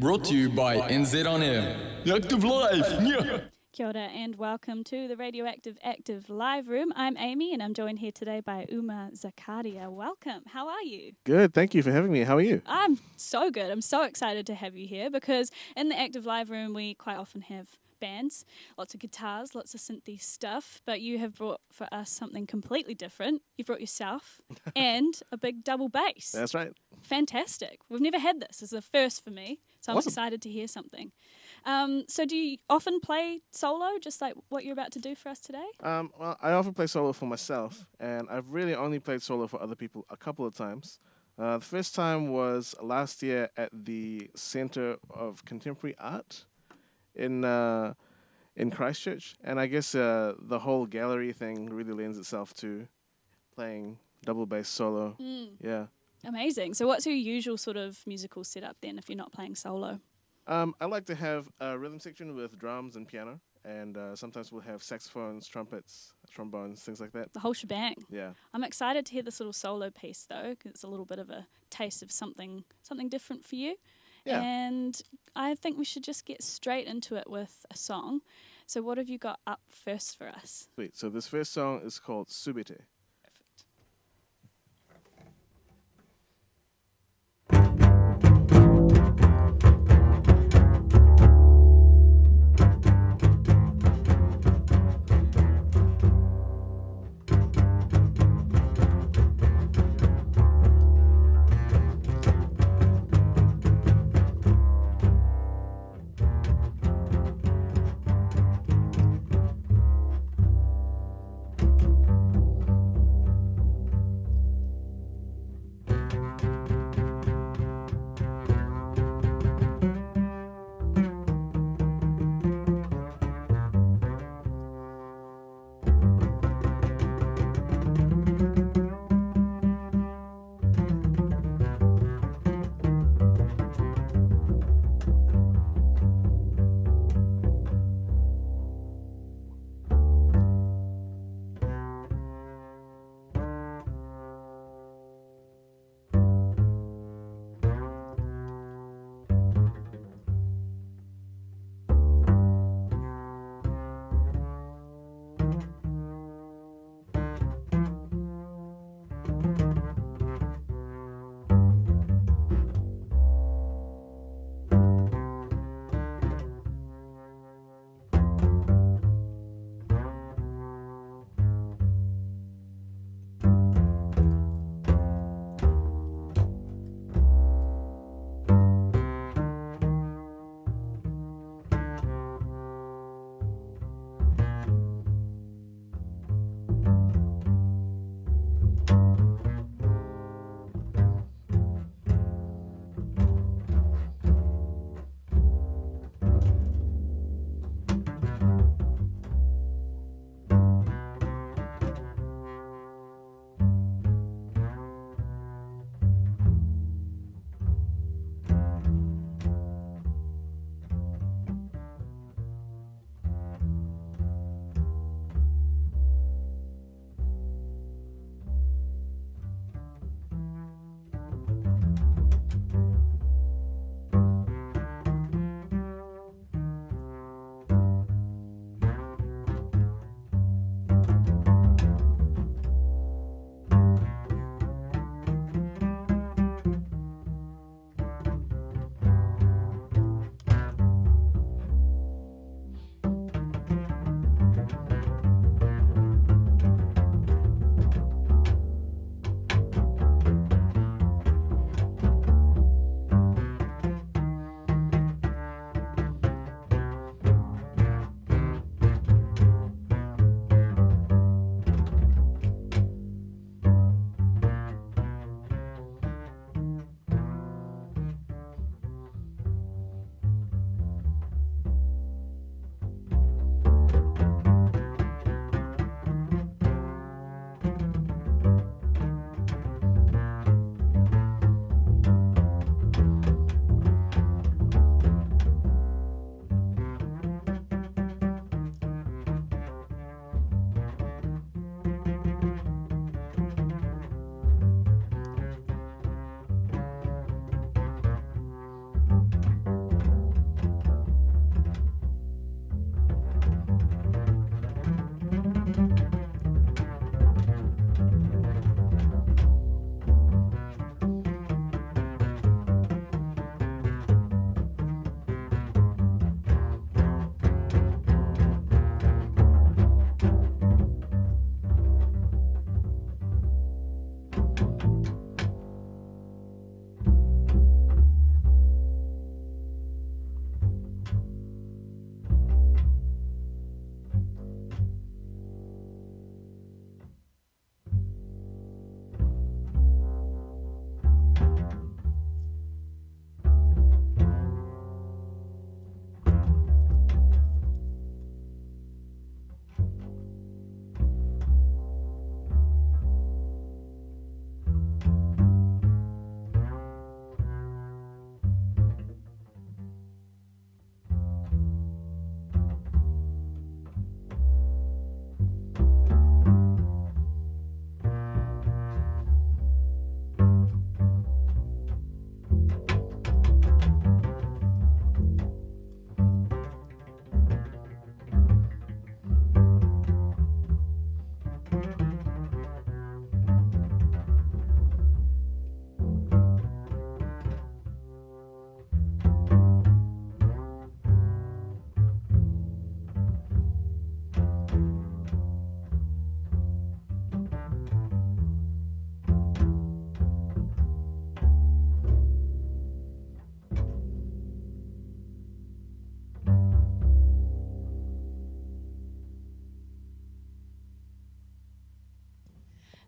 Brought to you by NZ On Air. Active Live! Yeah. Kia ora and welcome to the Radioactive Active Live Room. I'm Aimee and I'm joined here today by Umar Zakaria. Welcome. How are you? Good. Thank you for having me. How are you? I'm so good. I'm so excited to have you here because in the Active Live Room we quite often have bands, lots of guitars, lots of synthy stuff, but you have brought for us something completely different. You've brought yourself and a big double bass. That's right. Fantastic. We've never had this. It's a first for me, so I'm Awesome. excited to hear something. So do you often play solo, just like what you're about to do for us today? Well, I often play solo for myself, and I've really only played solo for other people a couple of times. The first time was last year at the Centre of Contemporary Art in Christchurch, and I guess the whole gallery thing really lends itself to playing double bass solo. Yeah. Amazing. So what's your usual sort of musical setup then if you're not playing solo? I like to have a rhythm section with drums and piano, and sometimes we'll have saxophones, trumpets, trombones, things like that. The whole shebang. Yeah. I'm excited to hear this little solo piece though, because it's a little bit of a taste of something different for you. Yeah. And I think we should just get straight into it with a song. So what have you got up first for us? Sweet. So this first song is called Subite. Perfect.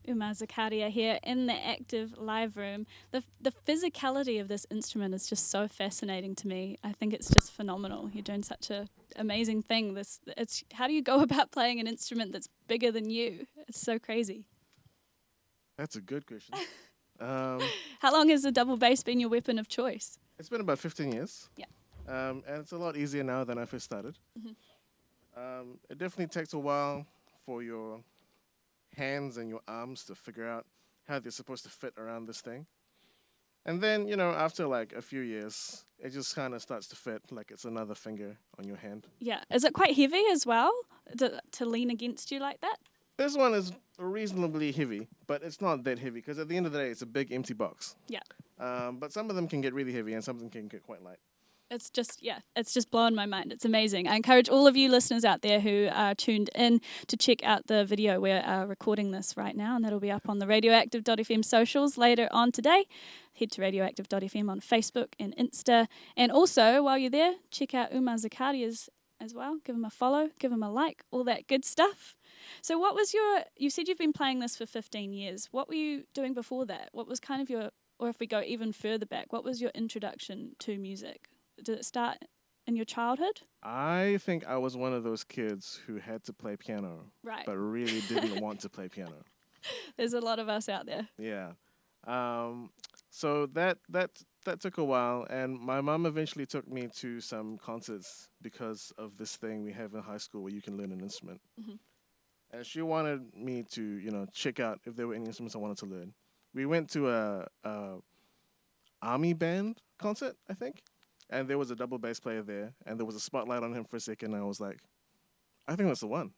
Umar Zakaria here in the active live room. The physicality of this instrument is just so fascinating to me. I think it's just phenomenal. You're doing such a amazing thing. It's how do you go about playing an instrument that's bigger than you? It's so crazy. That's a good question. How long has the double bass been your weapon of choice? It's been about 15 years. Yeah. And it's a lot easier now than I first started. It definitely takes a while for your hands and your arms to figure out how they're supposed to fit around this thing. And then, after like a few years, it just kind of starts to fit like it's another finger on your hand. Yeah. Is it quite heavy as well to lean against you like that? This one is reasonably heavy, but it's not that heavy because at the end of the day, it's a big empty box. Yeah. But some of them can get really heavy and some of them can get quite light. It's just blowing my mind. It's amazing. I encourage all of you listeners out there who are tuned in to check out the video. We're recording this right now, and that'll be up on the radioactive.fm socials later on today. Head to radioactive.fm on Facebook and Insta. And also, while you're there, check out Umar Zakaria's as well. Give him a follow, give him a like, all that good stuff. So what was you said you've been playing this for 15 years. What were you doing before that? What was kind of or if we go even further back, what was your introduction to music? Did it start in your childhood? I think I was one of those kids who had to play piano, Right. but really didn't want to play piano. There's a lot of us out there. Yeah. So that took a while, and my mom eventually took me to some concerts because of this thing we have in high school where you can learn an instrument. Mm-hmm. And she wanted me to, check out if there were any instruments I wanted to learn. We went to a Aimee band concert, I think. And there was a double bass player there, and there was a spotlight on him for a second, and I was like, I think that's the one.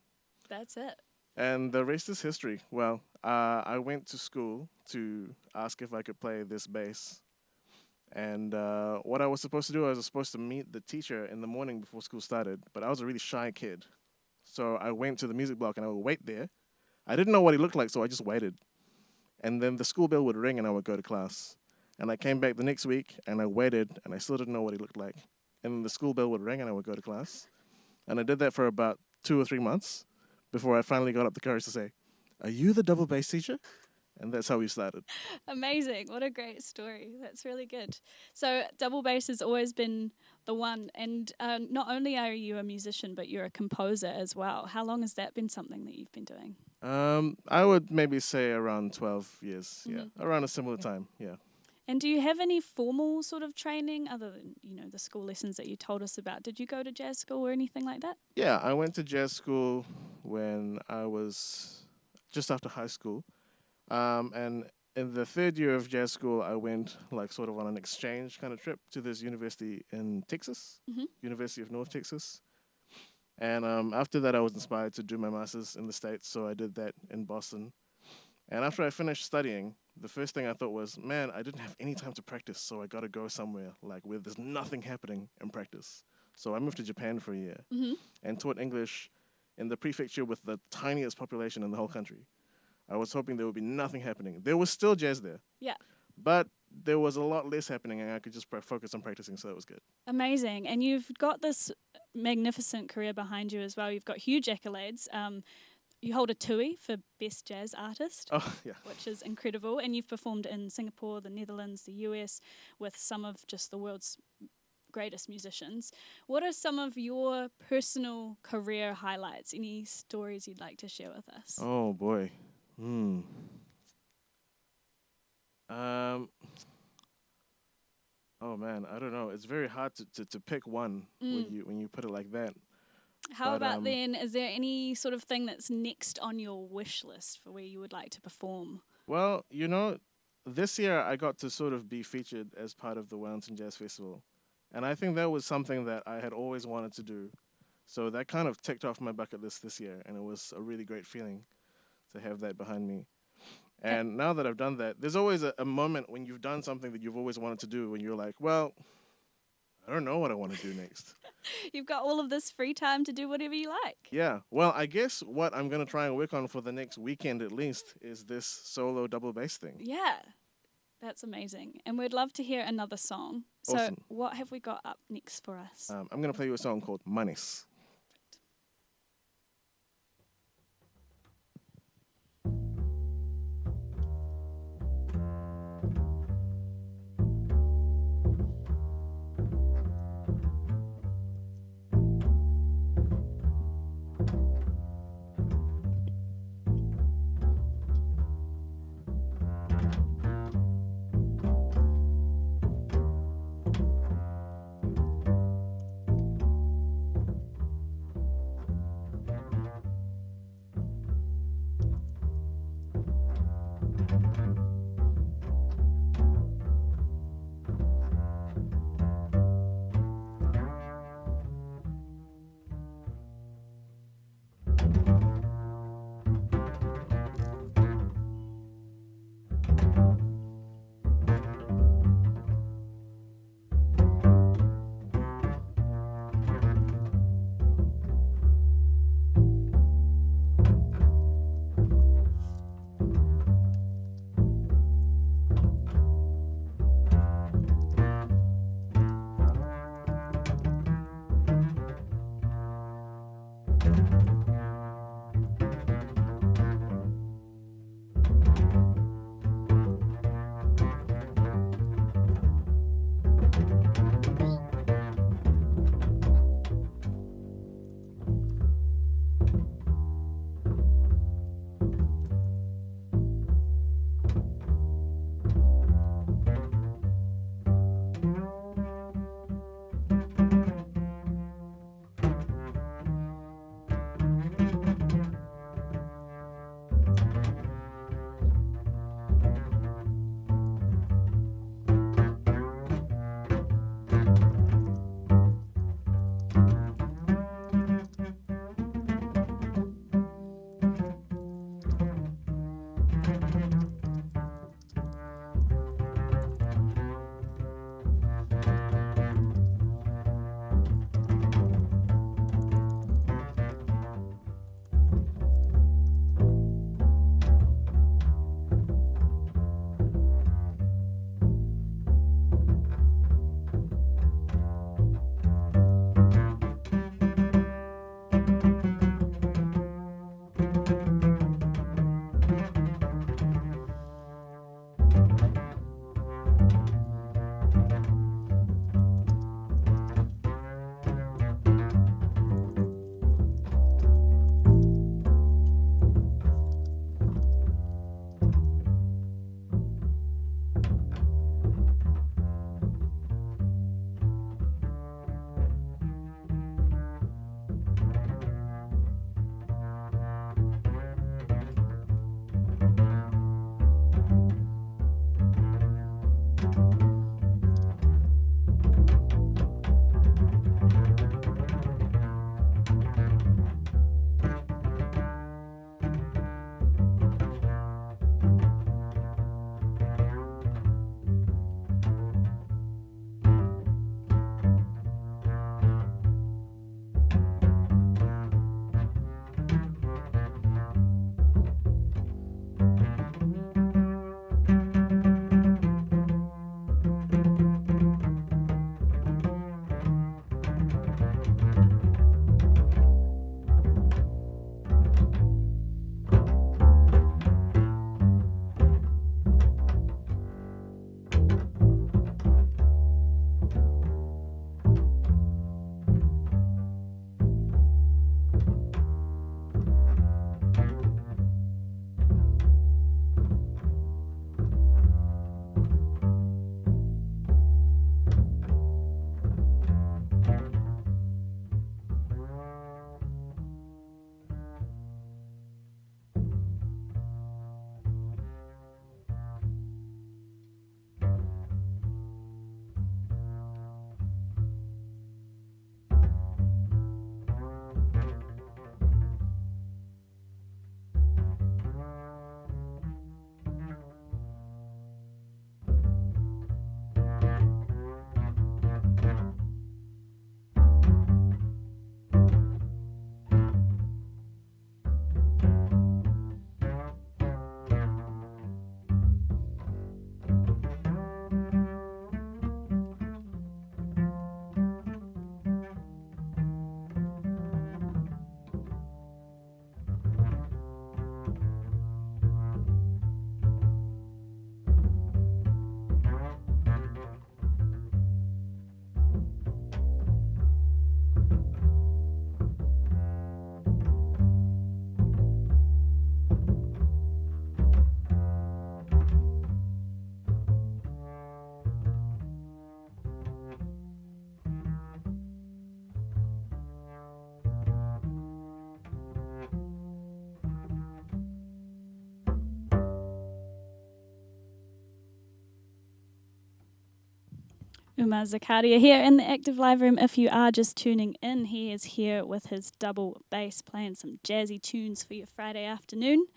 That's it. And the rest is history. Well, I went to school to ask if I could play this bass. And what I was supposed to do, I was supposed to meet the teacher in the morning before school started, but I was a really shy kid. So I went to the music block, and I would wait there. I didn't know what he looked like, so I just waited. And then the school bell would ring, and I would go to class. And I came back the next week, and I waited, and I still didn't know what he looked like. And then the school bell would ring, and I would go to class. And I did that for about 2 or 3 months before I finally got up the courage to say, "Are you the double bass teacher?" And that's how we started. Amazing. What a great story. That's really good. So double bass has always been the one. And not only are you a musician, but you're a composer as well. How long has that been something that you've been doing? I would maybe say around 12 years, Mm-hmm. yeah. Around a similar time, yeah. And do you have any formal sort of training other than, the school lessons that you told us about? Did you go to jazz school or anything like that? Yeah, I went to jazz school when I was just after high school. And in the third year of jazz school, I went like sort of on an exchange kind of trip to this university in Texas, University of North Texas. And after that, I was inspired to do my master's in the States, so I did that in Boston. And after I finished studying, the first thing I thought was, man, I didn't have any time to practice, so I got to go somewhere like where there's nothing happening and practice. So I moved to Japan for a year and taught English in the prefecture with the tiniest population in the whole country. I was hoping there would be nothing happening. There was still jazz there. Yeah. But there was a lot less happening, and I could just focus on practicing, so that was good. Amazing. And you've got this magnificent career behind you as well. You've got huge accolades. You hold a TUI for Best Jazz Artist, which is incredible. And you've performed in Singapore, the Netherlands, the US with some of just the world's greatest musicians. What are some of your personal career highlights? Any stories you'd like to share with us? Oh, boy. Oh, man, I don't know. It's very hard to pick one when you put it like that. How about then, is there any sort of thing that's next on your wish list for where you would like to perform? Well, this year I got to sort of be featured as part of the Wellington Jazz Festival. And I think that was something that I had always wanted to do. So that kind of ticked off my bucket list this year, and it was a really great feeling to have that behind me. And now that I've done that, there's always a moment when you've done something that you've always wanted to do, when you're like, well, I don't know what I want to do next. You've got all of this free time to do whatever you like. Yeah. Well, I guess what I'm going to try and work on for the next weekend at least is this solo double bass thing. Yeah. That's amazing. And we'd love to hear another song. So Awesome. What have we got up next for us? I'm going to play you a song called Manis. Umar Zakaria here in the Active Live Room. If you are just tuning in, he is here with his double bass playing some jazzy tunes for your Friday afternoon.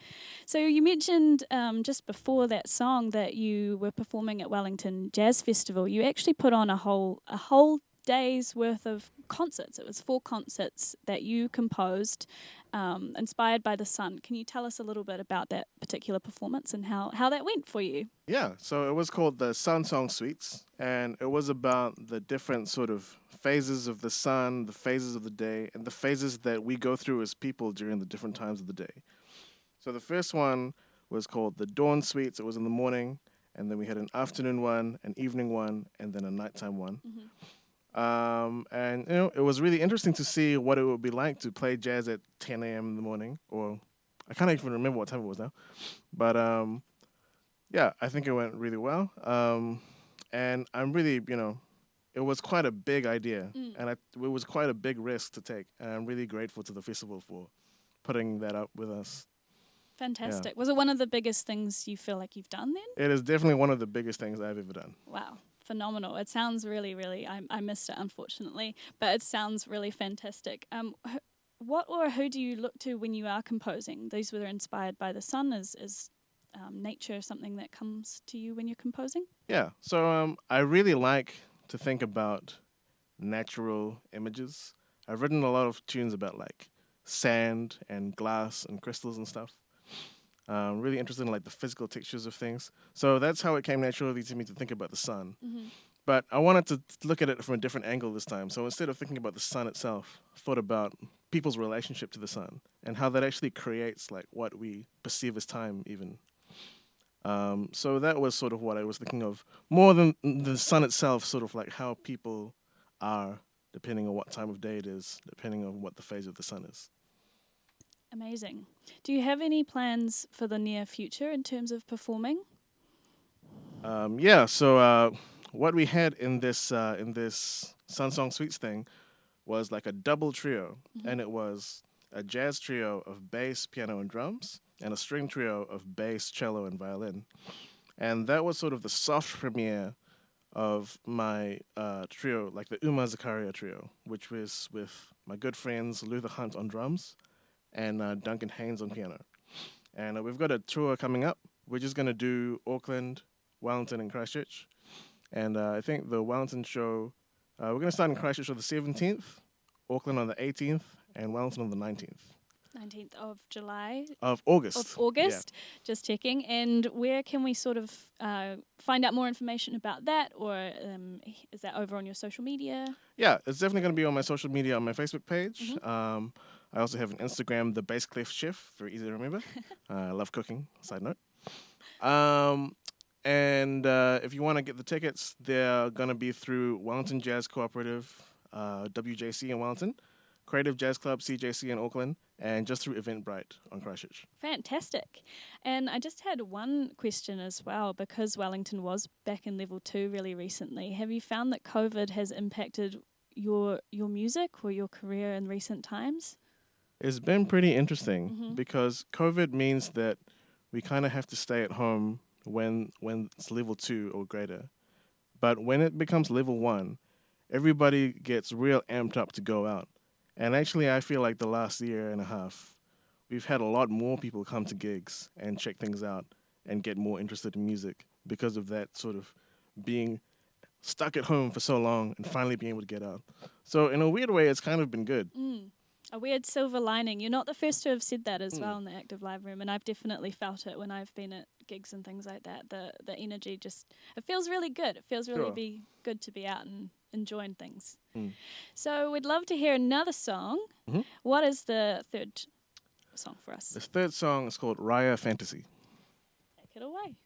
So you mentioned just before that song that you were performing at Wellington Jazz Festival. You actually put on a whole day's worth of concerts. It was 4 concerts that you composed, inspired by the sun. Can you tell us a little bit about that particular performance and how that went for you? Yeah, so it was called the Sun Song Suites, and it was about the different sort of phases of the sun, the phases of the day, and the phases that we go through as people during the different times of the day. So the first one was called the Dawn Suites. It was in the morning, and then we had an afternoon one, an evening one, and then a nighttime one. And it was really interesting to see what it would be like to play jazz at 10 a.m. in the morning, or I can't even remember what time it was now. But yeah, I think it went really well. And I'm really, it was quite a big idea, and it was quite a big risk to take. And I'm really grateful to the festival for putting that up with us. Fantastic. Was it one of the biggest things you feel like you've done then? It is definitely one of the biggest things I've ever done. Wow. Phenomenal. It sounds really, really, I missed it unfortunately, but it sounds really fantastic. What or who do you look to when you are composing? These were inspired by the sun. Is nature something that comes to you when you're composing? Yeah, so I really like to think about natural images. I've written a lot of tunes about like sand and glass and crystals and stuff. Really interested in like the physical textures of things. So that's how it came naturally to me to think about the sun. But I wanted to look at it from a different angle this time. So instead of thinking about the sun itself, I thought about people's relationship to the sun and how that actually creates like what we perceive as time even. So that was sort of what I was thinking of. More than the sun itself, sort of like how people are depending on what time of day it is, depending on what the phase of the sun is. Amazing. Do you have any plans for the near future in terms of performing? Yeah, so what we had in this Sun Song Suites thing was like a double trio, and it was a jazz trio of bass, piano, and drums, and a string trio of bass, cello, and violin. And that was sort of the soft premiere of my trio, like the Umar Zakaria trio, which was with my good friends Luther Hunt on drums and Duncan Haynes on piano. And we've got a tour coming up. We're just going to do Auckland, Wellington, and Christchurch. And I think the Wellington show, we're going to start in Christchurch on the 17th, Auckland on the 18th, and Wellington on the 19th. 19th of July. Of August. Of August, just checking. And where can we sort of find out more information about that? Or is that over on your social media? Yeah, it's definitely going to be on my social media, on my Facebook page. I also have an Instagram, The Bass Clef Chef, very easy to remember. I love cooking, side note. And if you want to get the tickets, they're going to be through Wellington Jazz Cooperative, WJC in Wellington, Creative Jazz Club, CJC in Auckland, and just through Eventbrite on Christchurch. Fantastic. And I just had one question as well, because Wellington was back in level 2 really recently. Have you found that COVID has impacted your music or your career in recent times? It's been pretty interesting because COVID means that we kind of have to stay at home when it's level 2 or greater. But when it becomes level 1, everybody gets real amped up to go out. And actually, I feel like the last year and a half, we've had a lot more people come to gigs and check things out and get more interested in music because of that sort of being stuck at home for so long and finally being able to get out. So in a weird way, it's kind of been good. A weird silver lining. You're not the first to have said that as well in the Active Live Room, and I've definitely felt it when I've been at gigs and things like that. The energy just, it feels really good. It feels really good to be out and enjoying things. So we'd love to hear another song. What is the third song for us? The third song is called Raya Fantasy. Take it away.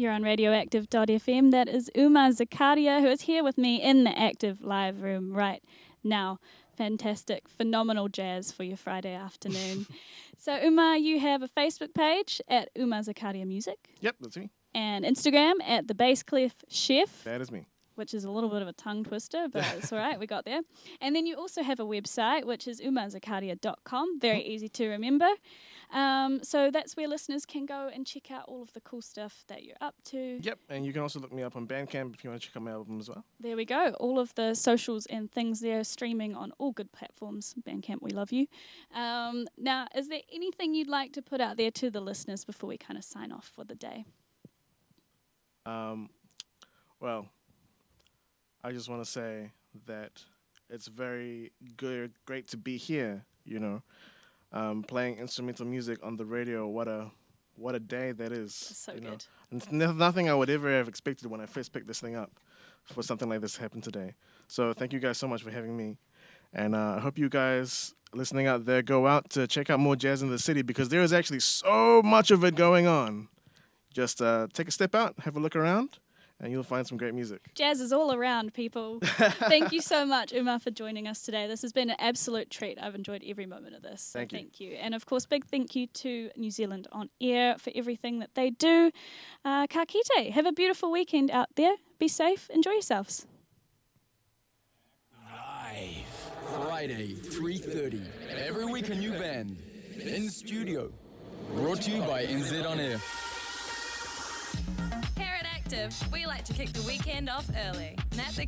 You're on radioactive.fm. That is Umar Zakaria, who is here with me in the Active Live room right now. Fantastic, phenomenal jazz for your Friday afternoon. So, Umar, you have a Facebook page at Umar Zakaria Music. Yep, that's me. And Instagram at the Bass Clef Chef. That is me. Which is a little bit of a tongue twister, but it's all right, we got there. And then you also have a website, which is umarzakaria.com, very easy to remember. So that's where listeners can go and check out all of the cool stuff that you're up to. Yep, and you can also look me up on Bandcamp if you want to check out my album as well. There we go. All of the socials and things there streaming on all good platforms. Bandcamp, we love you. Now, is there anything you'd like to put out there to the listeners before we kind of sign off for the day? Well, I just want to say that it's very great to be here, you know, playing instrumental music on the radio. What a day that is. So good. good. And it's nothing I would ever have expected when I first picked this thing up for something like this to happen today. So thank you guys so much for having me. And I hope you guys listening out there go out to check out more jazz in the city, because there is actually so much of it going on. Just take a step out, have a look around, and you'll find some great music. Jazz is all around, people. Thank you so much, Umar, for joining us today. This has been an absolute treat. I've enjoyed every moment of this. So thank you. And, of course, big thank you to New Zealand On Air for everything that they do. Ka kite. Have a beautiful weekend out there. Be safe. Enjoy yourselves. Live. Friday, 3:30. Every week a new band. In studio. Brought to you by NZ On Air. Here at Active, we like to kick the weekend off early. Nat the